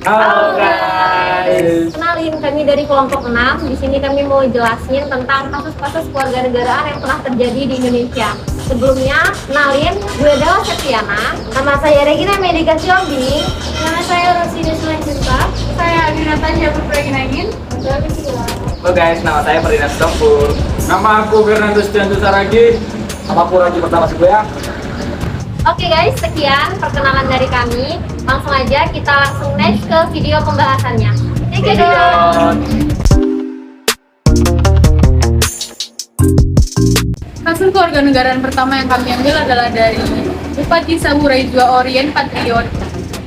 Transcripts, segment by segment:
Halo guys. Kenalin, kami dari kelompok 6. Di sini kami mau jelasin tentang kasus-kasus kewarganegaraan yang pernah terjadi di Indonesia. Sebelumnya, kenalin, gue Dewa Septiana. Nama saya Regina Medika Siombing. Nama saya Rosina Sulaiman. Saya Adina Tanja Putraginangin. Halo guys, nama saya Ferdinand Stompur. Nama aku Fernando Stianto Saragi. Nama aku lagi pertama sih gue ya. Oke guys, sekian perkenalan dari kami. Langsung aja kita langsung next ke video pembahasannya. Thank you dong. Kasus kewarganegaraan pertama yang kami ambil adalah dari Bupati Saburai Jua Orien Patriot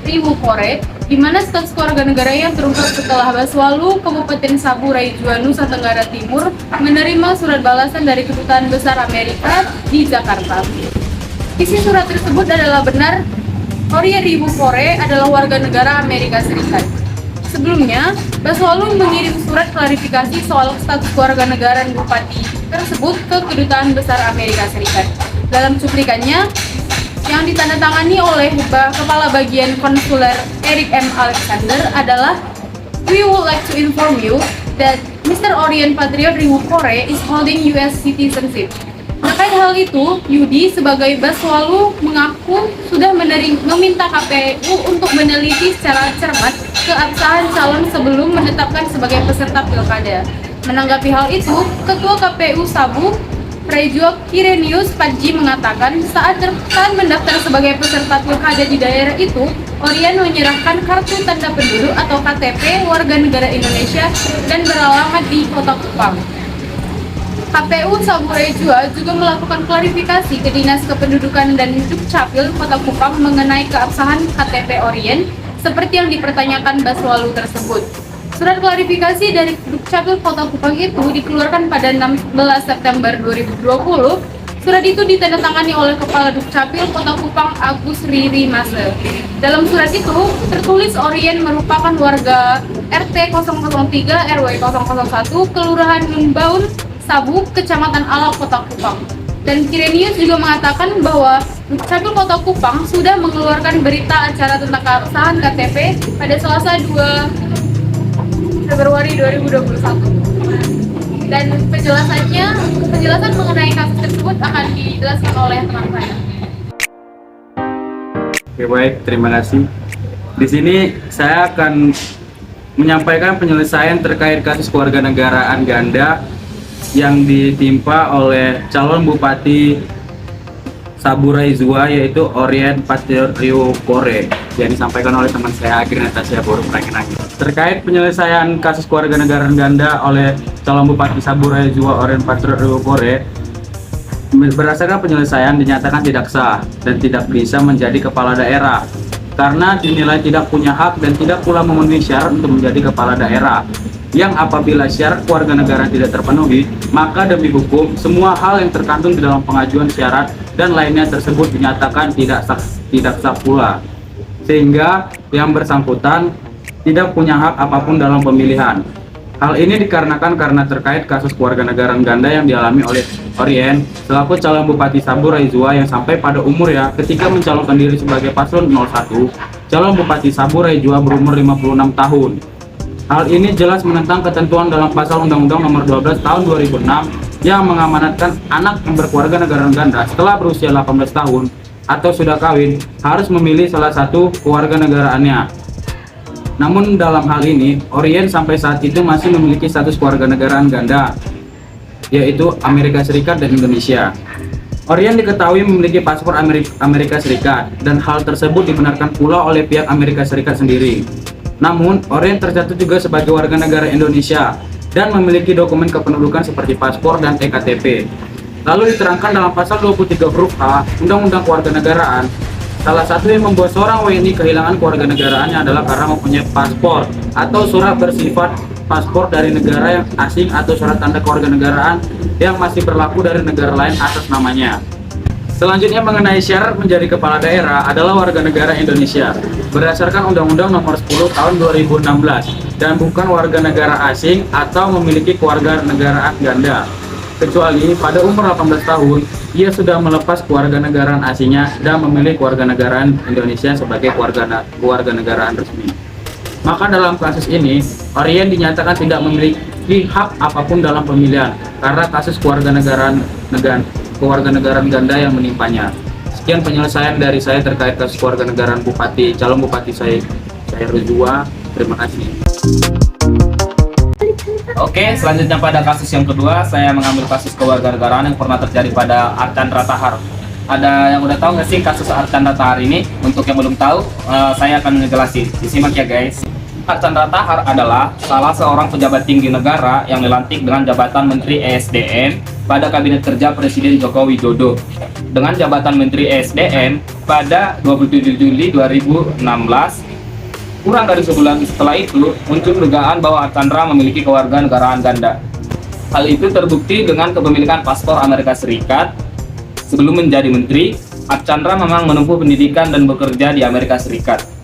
Riwukore, di mana status kewarganegaraan yang terungkap setelah Baswalu Kabupaten Saburai Jua Nusa Tenggara Timur menerima surat balasan dari Kedutaan Besar Amerika di Jakarta. Isi surat tersebut adalah benar, Orien Riwukore adalah warga negara Amerika Serikat. Sebelumnya, Baswalu mengirim surat klarifikasi soal status kewarganegaraan bupati tersebut ke Kedutaan Besar Amerika Serikat. Dalam cuplikannya, yang ditandatangani oleh Kepala Bagian Konsuler Eric M. Alexander adalah, "We would like to inform you that Mr. Orien Patriot Riwukore is holding US citizenship." Terkait hal itu, Yudi sebagai Baswalu mengaku sudah meminta KPU untuk meneliti secara cermat keabsahan calon sebelum menetapkan sebagai peserta pilkada. Menanggapi hal itu, Ketua KPU Sabu, Prejo Kirenius Padji mengatakan saat mendaftar sebagai peserta pilkada di daerah itu, Orien menyerahkan kartu tanda penduduk atau KTP warga negara Indonesia dan beralamat di Kota Kupang. KPU Saburai Jua juga melakukan klarifikasi ke Dinas Kependudukan dan Dukcapil Kota Kupang mengenai keabsahan KTP Orien seperti yang dipertanyakan Baswalu tersebut. Surat klarifikasi dari Dukcapil Kota Kupang itu dikeluarkan pada 16 September 2020. Surat itu ditandatangani oleh Kepala Dukcapil Kota Kupang Agus Riri Mase. Dalam surat itu tertulis Orien merupakan warga RT 003 RW 001 Kelurahan Membaun Sabu, Kecamatan Ala, Kota Kupang. Dan Kirenius juga mengatakan bahwa Dukcapil Kota Kupang sudah mengeluarkan berita acara tentang keabsahan KTP pada Selasa 2 Februari 2021. Dan penjelasan mengenai kasus tersebut akan dijelaskan oleh teman saya. Oke baik, terima kasih. Di sini saya akan menyampaikan penyelesaian terkait kasus kewarganegaraan ganda yang ditimpa oleh calon Bupati Saburai Jua yaitu Orien Patriot Riwukore yang disampaikan oleh teman saya Agri Natasha Boru Prakinagi. Terkait penyelesaian kasus kewarganegaraan ganda oleh calon Bupati Saburai Jua Orien Patriot Riwukore, berdasarkan penyelesaian dinyatakan tidak sah dan tidak bisa menjadi kepala daerah karena dinilai tidak punya hak dan tidak pula memenuhi syarat untuk menjadi kepala daerah. Yang apabila syarat kewarganegaraan tidak terpenuhi, maka demi hukum semua hal yang tercantum di dalam pengajuan syarat dan lainnya tersebut dinyatakan tidak sah pula, sehingga yang bersangkutan tidak punya hak apapun dalam pemilihan. Hal ini dikarenakan karena terkait kasus kewarganegaraan ganda yang dialami oleh Orien selaku calon Bupati Saburai Jua yang sampai pada umur ketika mencalonkan diri sebagai paslon 01, calon Bupati Saburai Jua berumur 56 tahun. Hal ini jelas menentang ketentuan dalam pasal Undang-Undang Nomor 12 Tahun 2006 yang mengamanatkan anak yang berkeluarga negaraan ganda setelah berusia 18 tahun atau sudah kawin harus memilih salah satu kewarganegaraannya. Namun dalam hal ini, Orien sampai saat itu masih memiliki status kewarganegaraan ganda, yaitu Amerika Serikat dan Indonesia. Orien diketahui memiliki paspor Amerika Serikat dan hal tersebut dibenarkan pula oleh pihak Amerika Serikat sendiri. Namun, Orien tercatat juga sebagai warga negara Indonesia dan memiliki dokumen kependudukan seperti paspor dan ektp. Lalu diterangkan dalam pasal 23 huruf A Undang-Undang Kewarganegaraan, salah satu yang membuat seorang WNI kehilangan kewarganegaraannya adalah karena mempunyai paspor atau surat bersifat paspor dari negara yang asing atau surat tanda kewarganegaraan yang masih berlaku dari negara lain atas namanya. Selanjutnya mengenai syarat menjadi kepala daerah adalah warga negara Indonesia berdasarkan Undang-Undang Nomor 10 Tahun 2016 dan bukan warga negara asing atau memiliki kewarganegaraan ganda, kecuali pada umur 18 tahun ia sudah melepas kewarganegaraan asingnya dan memilih kewarganegaraan Indonesia sebagai kewarganegaraan resmi. Maka dalam kasus ini, Orien dinyatakan tidak memiliki hak apapun dalam pemilihan karena kasus kewarganegaraan ganda yang menimpanya. Sekian penyelesaian dari saya terkait kasus kewarganegaraan calon bupati saya Rejua. Terima kasih. Oke, selanjutnya pada kasus yang kedua, saya mengambil kasus kewarganegaraan yang pernah terjadi pada Archandra Tahar. Ada yang udah tahu nggak sih kasus Archandra Tahar ini? Untuk yang belum tahu, saya akan ngejelasin. Disimak ya guys. Archandra Tahar adalah salah seorang pejabat tinggi negara yang dilantik dengan jabatan Menteri ESDM pada Kabinet Kerja Presiden Joko Widodo. Dengan jabatan Menteri ESDM pada 27 Juli 2016, kurang dari sebulan setelah itu, muncul dugaan bahwa Archandra memiliki kewarganegaraan ganda. Hal itu terbukti dengan kepemilikan paspor Amerika Serikat. Sebelum menjadi menteri, Archandra memang menempuh pendidikan dan bekerja di Amerika Serikat.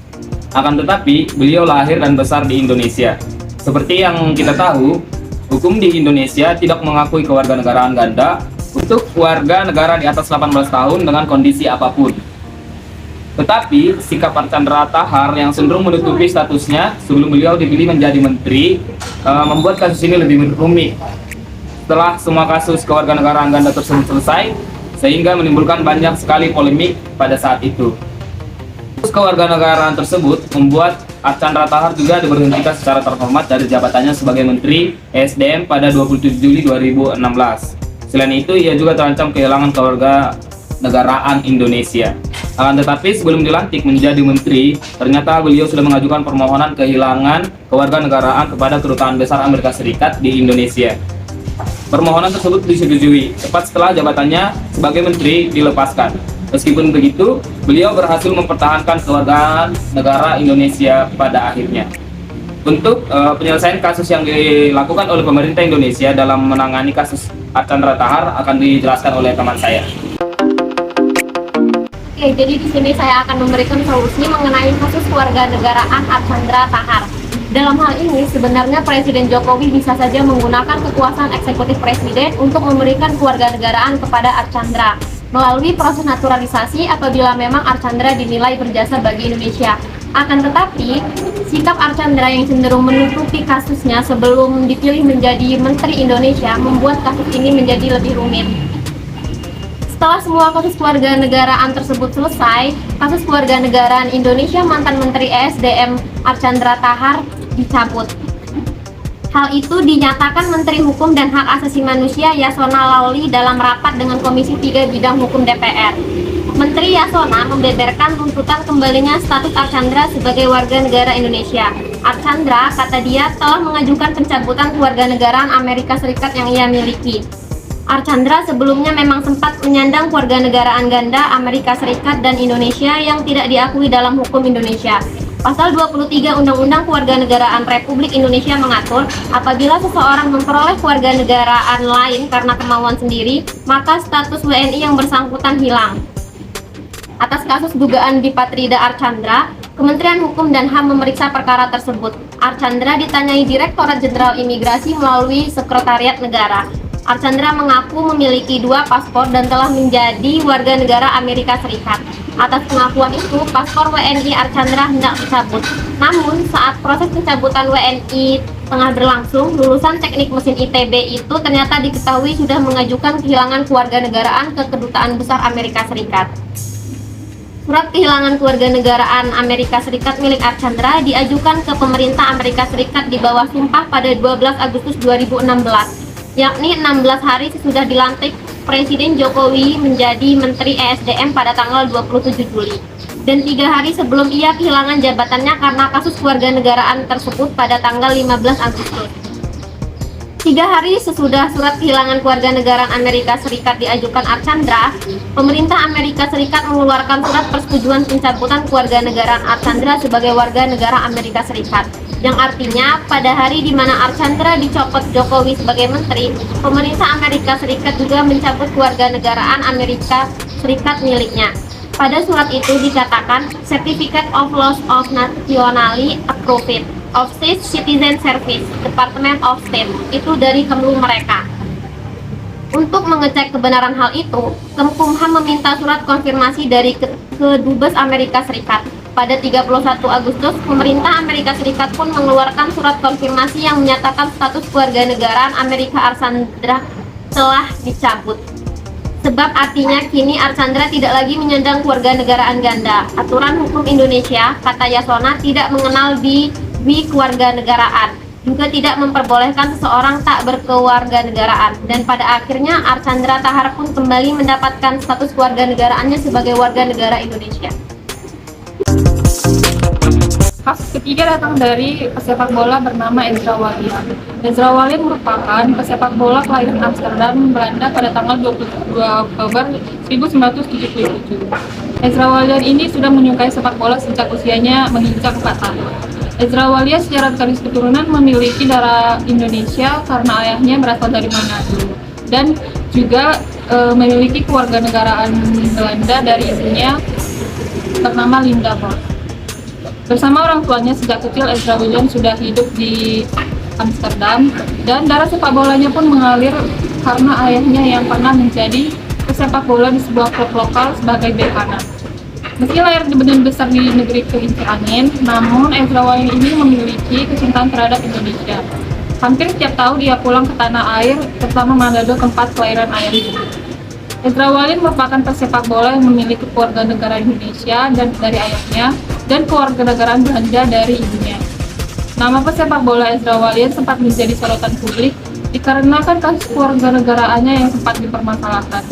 Akan tetapi, beliau lahir dan besar di Indonesia. Seperti yang kita tahu, hukum di Indonesia tidak mengakui kewarganegaraan ganda untuk warga negara di atas 18 tahun dengan kondisi apapun. Tetapi, sikap Archandra Tahar yang cenderung menutupi statusnya sebelum beliau dipilih menjadi menteri membuat kasus ini lebih rumit. Setelah semua kasus kewarganegaraan ganda tersebut selesai, sehingga menimbulkan banyak sekali polemik pada saat itu. Kasus kewarganegaraan tersebut membuat Archandra Tahar juga diberhentikan secara terhormat dari jabatannya sebagai Menteri ESDM pada 27 Juli 2016. Selain itu, ia juga terancam kehilangan kewarganegaraan Indonesia. Akan tetapi sebelum dilantik menjadi menteri, ternyata beliau sudah mengajukan permohonan kehilangan kewarganegaraan kepada Kedutaan Besar Amerika Serikat di Indonesia. Permohonan tersebut disetujui tepat setelah jabatannya sebagai menteri dilepaskan. Meskipun begitu, beliau berhasil mempertahankan kewarganegaraan negara Indonesia pada akhirnya. Untuk penyelesaian kasus yang dilakukan oleh pemerintah Indonesia dalam menangani kasus Archandra Tahar akan dijelaskan oleh teman saya. Oke, jadi di sini saya akan memberikan solusi mengenai kasus kewarganegaraan Archandra Tahar. Dalam hal ini, sebenarnya Presiden Jokowi bisa saja menggunakan kekuasaan eksekutif presiden untuk memberikan kewarganegaraan kepada Archandra melalui proses naturalisasi apabila memang Archandra dinilai berjasa bagi Indonesia. Akan tetapi, sikap Archandra yang cenderung menutupi kasusnya sebelum dipilih menjadi Menteri Indonesia membuat kasus ini menjadi lebih rumit. Setelah semua kasus kewarganegaraan tersebut selesai, kasus kewarganegaraan Indonesia mantan Menteri ESDM Archandra Tahar dicabut. Hal itu dinyatakan Menteri Hukum dan Hak Asasi Manusia Yasona Lawli dalam rapat dengan Komisi 3 Bidang Hukum DPR. Menteri Yasona membeberkan tuntutan kembalinya status Archandra sebagai warga negara Indonesia. Archandra, kata dia, telah mengajukan pencabutan kewarganegaraan Amerika Serikat yang ia miliki. Archandra sebelumnya memang sempat menyandang kewarganegaraan ganda Amerika Serikat dan Indonesia yang tidak diakui dalam hukum Indonesia. Pasal 23 Undang-Undang Kewarganegaraan Republik Indonesia mengatur, apabila seseorang memperoleh kewarganegaraan lain karena kemauan sendiri, maka status WNI yang bersangkutan hilang. Atas kasus dugaan Dipatrida Archandra, Kementerian Hukum dan HAM memeriksa perkara tersebut. Archandra ditanyai Direktorat Jenderal Imigrasi melalui Sekretariat Negara. Archandra mengaku memiliki 2 paspor dan telah menjadi warga negara Amerika Serikat. Atas pengakuan itu, paspor WNI Archandra hendak dicabut. Namun, saat proses pencabutan WNI tengah berlangsung, lulusan teknik mesin ITB itu ternyata diketahui sudah mengajukan kehilangan kewarganegaraan ke Kedutaan Besar Amerika Serikat. Surat kehilangan kewarganegaraan Amerika Serikat milik Archandra diajukan ke pemerintah Amerika Serikat di bawah sumpah pada 12 Agustus 2016. Yakni 16 hari sesudah dilantik Presiden Jokowi menjadi Menteri ESDM pada tanggal 27 Juli dan 3 hari sebelum ia kehilangan jabatannya karena kasus kewarganegaraan tersebut pada tanggal 15 Agustus. 3 hari sesudah surat kehilangan kewarganegaraan Amerika Serikat diajukan Archandra, pemerintah Amerika Serikat mengeluarkan surat persetujuan pencabutan kewarganegaraan Archandra sebagai warga negara Amerika Serikat. Yang artinya, pada hari di mana Archandra dicopot Jokowi sebagai menteri, pemerintah Amerika Serikat juga mencabut kewarganegaraan Amerika Serikat miliknya. Pada surat itu dikatakan, Certificate of Loss of Nationally Approved of State Citizen Service, Department of State, itu dari Kemlu mereka. Untuk mengecek kebenaran hal itu, Kemkumham meminta surat konfirmasi dari Kedubes Amerika Serikat. pada 31 Agustus, pemerintah Amerika Serikat pun mengeluarkan surat konfirmasi yang menyatakan status kewarganegaraan Amerika Archandra telah dicabut. Sebab artinya kini Archandra tidak lagi menyandang kewarganegaraan ganda. Aturan hukum Indonesia, kata Yasona, tidak mengenal kewarganegaraan, juga tidak memperbolehkan seseorang tak berkewarganegaraan. Dan pada akhirnya Archandra Tahar pun kembali mendapatkan status kewarganegaraannya sebagai warga negara Indonesia. Kasus ketiga datang dari pesepak bola bernama Ezra Walian. Ezra Walian merupakan pesepak bola kelahiran Amsterdam, Belanda pada tanggal 22 Oktober 1977. Ezra Walian ini sudah menyukai sepak bola sejak usianya menginjak 4 tahun. Ezra Walian secara garis keturunan memiliki darah Indonesia karena ayahnya berasal dari Manado dan juga memiliki kewarganegaraan Belanda dari ibunya bernama Linda Bos. Bersama orang tuanya sejak kecil, Ezra Walian sudah hidup di Amsterdam dan darah sepak bolanya pun mengalir karena ayahnya yang pernah menjadi pesepak bola di sebuah klub lokal sebagai bek kanan. Meski lahir dan besar di negeri Kelincir Angin, namun Ezra Walian ini memiliki kecintaan terhadap Indonesia. Hampir setiap tahun dia pulang ke tanah air, terutama Manado, tempat kelahiran ayahnya. Ezra Walian merupakan pesepak bola yang memiliki kewarganegaraan Indonesia dan dari ayahnya dan kewarganegaraan Belanda dari ibunya. Nama pesepak bola Ezra Walian sempat menjadi sorotan publik dikarenakan kasus kewarganegaraannya yang sempat dipermasalahkan.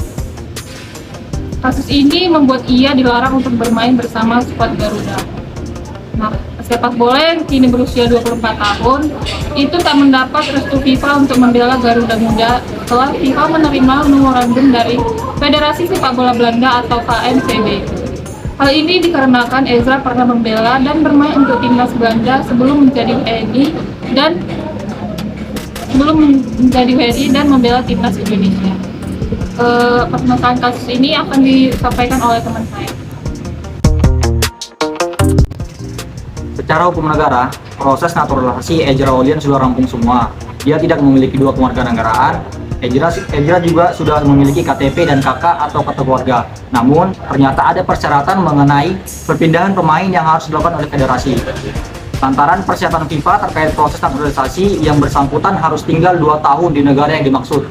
Kasus ini membuat ia dilarang untuk bermain bersama skuad Garuda. Nah, pesepak bola yang kini berusia 24 tahun itu tak mendapat restu FIFA untuk membela Garuda Muda setelah FIFA menerima memorandum dari Federasi Sepak Bola Belanda atau KNVB. Hal ini dikarenakan Ezra pernah membela dan bermain untuk timnas Belanda sebelum menjadi WNI dan membela timnas Indonesia. Permasalahan kasus ini akan disampaikan oleh teman saya. Secara hukum negara, proses naturalisasi Ezra Walian sudah rampung semua. Dia tidak memiliki dua kewarganegaraan. Ezra juga sudah memiliki KTP dan KK atau kartu keluarga. Namun, ternyata ada persyaratan mengenai perpindahan pemain yang harus dilakukan oleh federasi. Lantaran persyaratan FIFA terkait proses naturalisasi yang bersangkutan harus tinggal 2 tahun di negara yang dimaksud.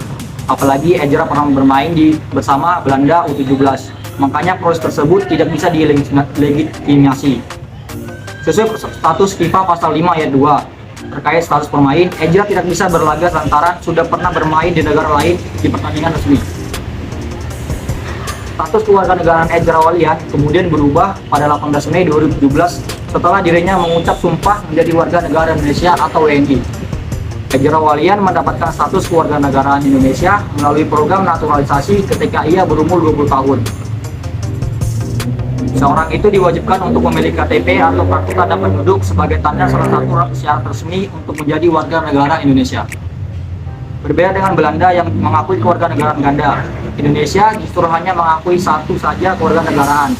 Apalagi Ezra pernah bermain bersama Belanda U17. Makanya proses tersebut tidak bisa dilegitimasi. Sesuai status FIFA pasal 5 ayat 2 terkait status pemain, Ezra tidak bisa berlaga lantaran sudah pernah bermain di negara lain di pertandingan resmi. Status kewarganegaraan Ezra Walian kemudian berubah pada 18 Mei 2017 setelah dirinya mengucap sumpah menjadi warga negara Indonesia atau WNI. Ezra Walian mendapatkan status kewarganegaraan Indonesia melalui program naturalisasi ketika ia berumur 20 tahun. Seorang itu diwajibkan untuk memiliki KTP atau kartu tanda penduduk sebagai tanda salah satu syarat resmi untuk menjadi warga negara Indonesia. Berbeda dengan Belanda yang mengakui kewarganegaraan ganda, Indonesia justru hanya mengakui satu saja kewarganegaraan.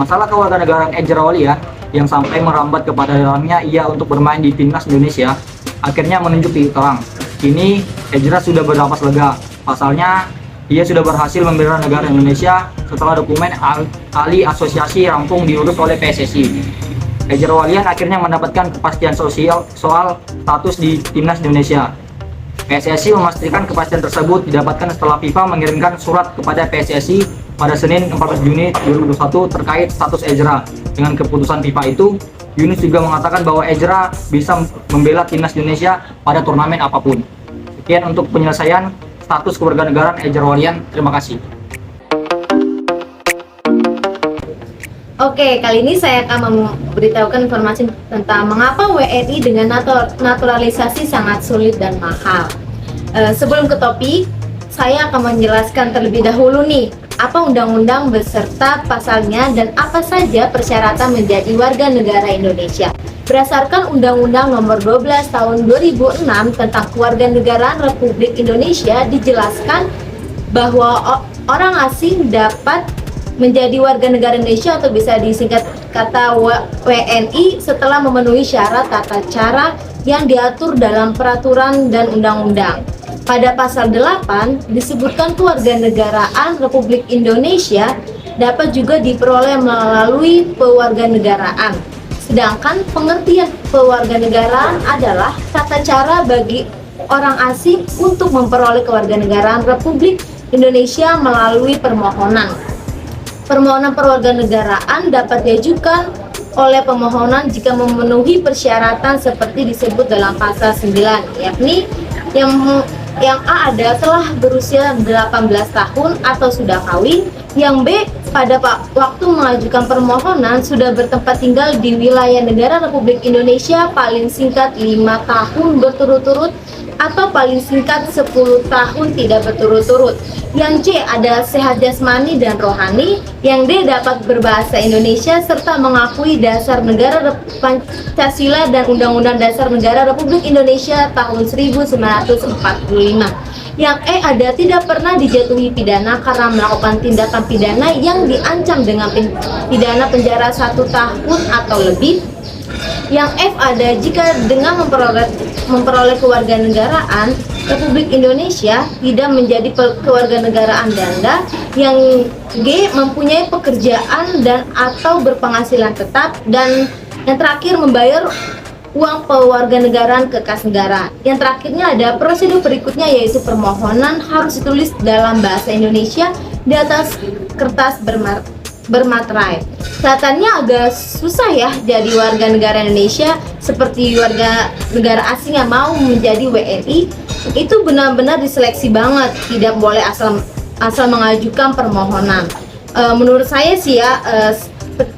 Masalah kewarganegaraan Ezra Walian yang sampai merambat kepada dalamnya ia untuk bermain di timnas Indonesia akhirnya menunjuk titik terang. Kini Ezra sudah bernapas lega. Pasalnya, ia sudah berhasil membela negara Indonesia setelah dokumen ahli asosiasi rampung diurus oleh PSSI. Ezra Walian akhirnya mendapatkan kepastian sosial soal status di timnas Indonesia. PSSI memastikan kepastian tersebut didapatkan setelah FIFA mengirimkan surat kepada PSSI pada Senin 14 Juni 2021 terkait status Ezra. Dengan keputusan FIFA itu, Yunus juga mengatakan bahwa Ezra bisa membela timnas Indonesia pada turnamen apapun. Sekian untuk penyelesaian status kewarganegaraan Ezra Walian. Terima kasih. Oke, kali ini saya akan memberitahukan informasi tentang mengapa WNI dengan naturalisasi sangat sulit dan mahal. Sebelum ke topik, saya akan menjelaskan terlebih dahulu nih, apa undang-undang beserta pasalnya dan apa saja persyaratan menjadi warga negara Indonesia. Berdasarkan Undang-Undang Nomor 12 Tahun 2006 tentang Kewarganegaraan Republik Indonesia dijelaskan bahwa orang asing dapat menjadi warga negara Indonesia atau bisa disingkat kata WNI setelah memenuhi syarat tata cara yang diatur dalam peraturan dan undang-undang. Pada pasal 8 disebutkan kewarganegaraan Republik Indonesia dapat juga diperoleh melalui pewarganegaraan. Sedangkan pengertian pewarganegaraan adalah tata cara bagi orang asing untuk memperoleh kewarganegaraan Republik Indonesia melalui permohonan. Permohonan perwarganegaraan dapat diajukan oleh pemohonan jika memenuhi persyaratan seperti disebut dalam pasal 9, yakni yang A ada telah berusia 18 tahun atau sudah kawin, yang B pada waktu mengajukan permohonan sudah bertempat tinggal di wilayah negara Republik Indonesia paling singkat 5 tahun berturut-turut atau paling singkat 10 tahun tidak berturut-turut. Yang C ada sehat jasmani dan rohani. Yang D dapat berbahasa Indonesia serta mengakui dasar negara Pancasila dan Undang-Undang Dasar Negara Republik Indonesia tahun 1945. Yang E ada tidak pernah dijatuhi pidana karena melakukan tindakan pidana yang diancam dengan pidana penjara 1 tahun atau lebih. Yang F ada jika dengan memperoleh kewarganegaraan Republik Indonesia tidak menjadi kewarganegaraan ganda. Yang G mempunyai pekerjaan dan atau berpenghasilan tetap. Dan yang terakhir membayar uang pewarganegaraan ke kas negara. Yang terakhirnya ada prosedur berikutnya, yaitu permohonan harus ditulis dalam bahasa Indonesia di atas kertas bermaterai. Kelihatannya agak susah ya jadi warga negara Indonesia, seperti warga negara asing yang mau menjadi WNI. Itu benar-benar diseleksi banget, tidak boleh asal mengajukan permohonan. Menurut saya sih ya,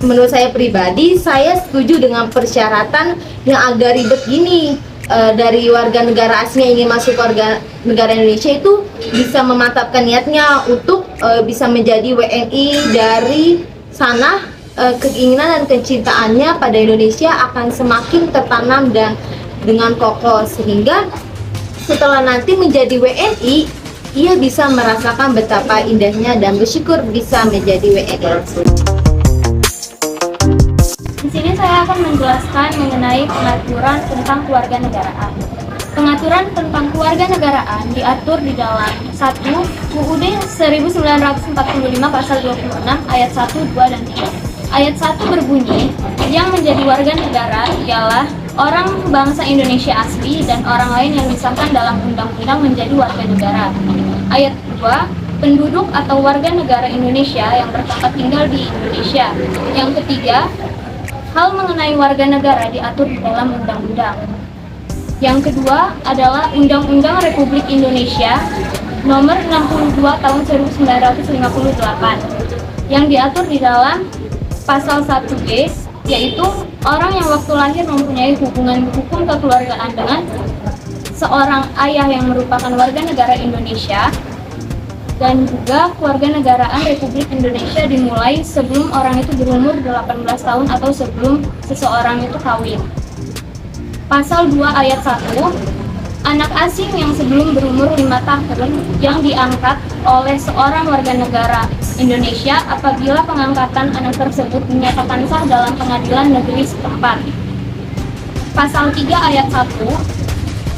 menurut saya pribadi, saya setuju dengan persyaratan yang agak ribet gini. Dari warga negara asing yang ingin masuk warga negara Indonesia itu bisa memantapkan niatnya untuk bisa menjadi WNI. Dari sana keinginan dan kecintaannya pada Indonesia akan semakin tertanam dan dengan kokoh, sehingga setelah nanti menjadi WNI ia bisa merasakan betapa indahnya dan bersyukur bisa menjadi WNI. Di sini saya akan menjelaskan mengenai pengaturan tentang kewarganegaraan. Pengaturan tentang kewarganegaraan diatur di dalam 1 UUD 1945 pasal 26 ayat 1, 2, dan 3. Ayat 1 berbunyi, yang menjadi warga negara ialah orang bangsa Indonesia asli dan orang lain yang disahkan dalam undang-undang menjadi warga negara. Ayat 2, penduduk atau warga negara Indonesia yang bertempat tinggal di Indonesia. Yang ketiga, hal mengenai warga negara diatur di dalam undang-undang. Yang kedua adalah Undang-Undang Republik Indonesia Nomor 62 Tahun 1958 yang diatur di dalam Pasal 1B, yaitu orang yang waktu lahir mempunyai hubungan hukum kekeluargaan dengan seorang ayah yang merupakan warga negara Indonesia, dan juga kewarganegaraan Republik Indonesia dimulai sebelum orang itu berumur 18 tahun atau sebelum seseorang itu kawin. Pasal 2 ayat 1, anak asing yang sebelum berumur 5 tahun yang diangkat oleh seorang warga negara Indonesia apabila pengangkatan anak tersebut dinyatakan sah dalam pengadilan negeri setempat. Pasal 3 ayat 1,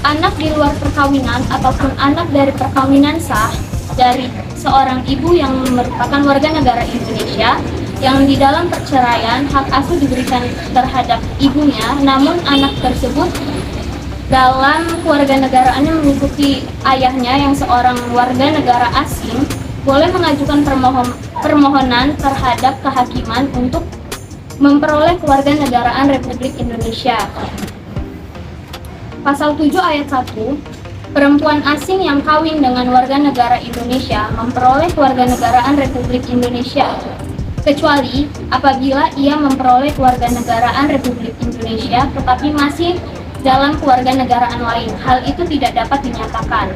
anak di luar perkawinan ataupun anak dari perkawinan sah dari seorang ibu yang merupakan warga negara Indonesia yang di dalam perceraian hak asuh diberikan terhadap ibunya, namun anak tersebut dalam kewarganegaraannya mengikuti ayahnya yang seorang warga negara asing, boleh mengajukan permohonan terhadap kehakiman untuk memperoleh kewarganegaraan Republik Indonesia. Pasal 7 ayat 1, perempuan asing yang kawin dengan warga negara Indonesia memperoleh kewarganegaraan Republik Indonesia, kecuali apabila ia memperoleh kewarganegaraan Republik Indonesia tetapi masih dalam kewarganegaraan lain. Hal itu tidak dapat dinyatakan.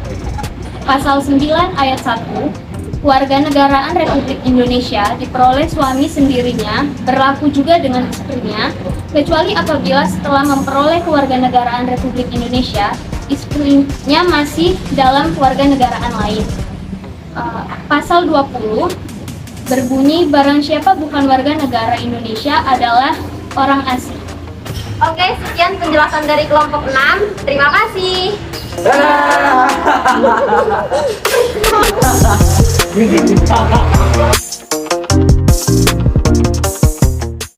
Pasal 9 ayat 1, kewarganegaraan Republik Indonesia diperoleh suami sendirinya, berlaku juga dengan istrinya, kecuali apabila setelah memperoleh kewarganegaraan Republik Indonesia, istrinya masih dalam kewarganegaraan lain. Pasal 20 berbunyi, barang siapa bukan warga negara Indonesia adalah orang asing. Oke, sekian penjelasan dari kelompok 6. Terima kasih.